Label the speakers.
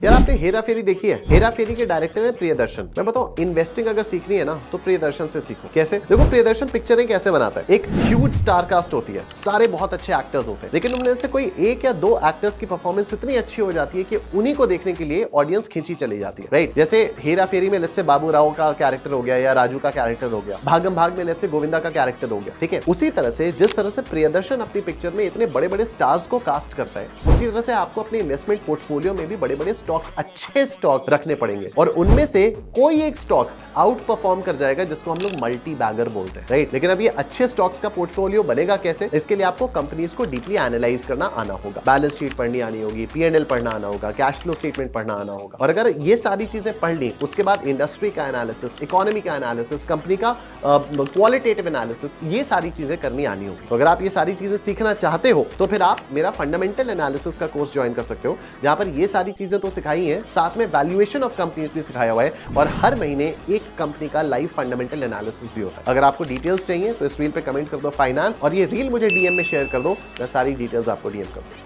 Speaker 1: यार आपने हेरा फेरी देखी है? हेरा फेरी के डायरेक्टर है प्रियदर्शन। मैं बताऊं, इन्वेस्टिंग अगर सीखनी है ना तो प्रियदर्शन से सीखो। कैसे? देखो प्रियदर्शन पिक्चरें कैसे बनाता है। एक ह्यूज स्टार कास्ट होती है, सारे बहुत अच्छे एक्टर्स होते हैं, लेकिन उनमें से कोई एक या दो एक्टर्स की परफॉर्मेंस इतनी अच्छी हो जाती है कि उन्हीं को देखने के लिए ऑडियंस खींची चली जाती है, राइट? जैसे हेरा फेरी में लेट्स से बाबू राव का कैरेक्टर हो गया या राजू का कैरेक्टर हो गया, भागम भाग में लेट्स से गोविंदा का कैरेक्टर हो गया, ठीक है? उसी तरह से जिस तरह से प्रियदर्शन अपनी पिक्चर में इतने बड़े बड़े स्टार्स को कास्ट करता है, उसी तरह से आपको अपने इन्वेस्टमेंट पोर्टफोलियो में भी बड़े बड़े स्टॉक्स, अच्छे स्टॉक्स रखने पड़ेंगे और उनमें से कोई एक स्टॉक आउट परफॉर्म कर जाएगा, जिसको हम लोग मल्टी बैगर बोलते हैं, राइट? लेकिन अब ये अच्छे स्टॉक्स का पोर्टफोलियो बनेगा कैसे? इसके लिए आपको कंपनीज को डीपली एनालाइज करना आना होगा, बैलेंस शीट पढ़नी आनी होगी, P&L पढ़ना आना होगा, कैश फ्लो स्टेटमेंट पढ़ना आना होगा। और अगर ये सारी चीजें पढ़ ली, उसके बाद इंडस्ट्री का एनालिसिस, इकोनॉमी का एनालिसिस, कंपनी का क्वालिटेटिव एनालिसिस, ये सारी चीजें करनी आनी होगी। तो अगर आप ये सारी चीजें सीखना चाहते हो तो फिर आप मेरा फंडामेंटल एनालिसिस का कोर्स ज्वाइन कर सकते हो, जहां पर ये सारी चीजें तो सिखाई हैं, साथ में वैल्यूएशन ऑफ कंपनीज भी सिखाया हुआ है और हर महीने एक कंपनी का लाइव फंडामेंटल एनालिसिस भी होता है। अगर आपको डिटेल्स चाहिए तो इस रील पे कमेंट कर दो फाइनेंस, और ये रील मुझे डीएम में शेयर कर दो, मैं सारी डिटेल्स आपको डीएम कर दूं।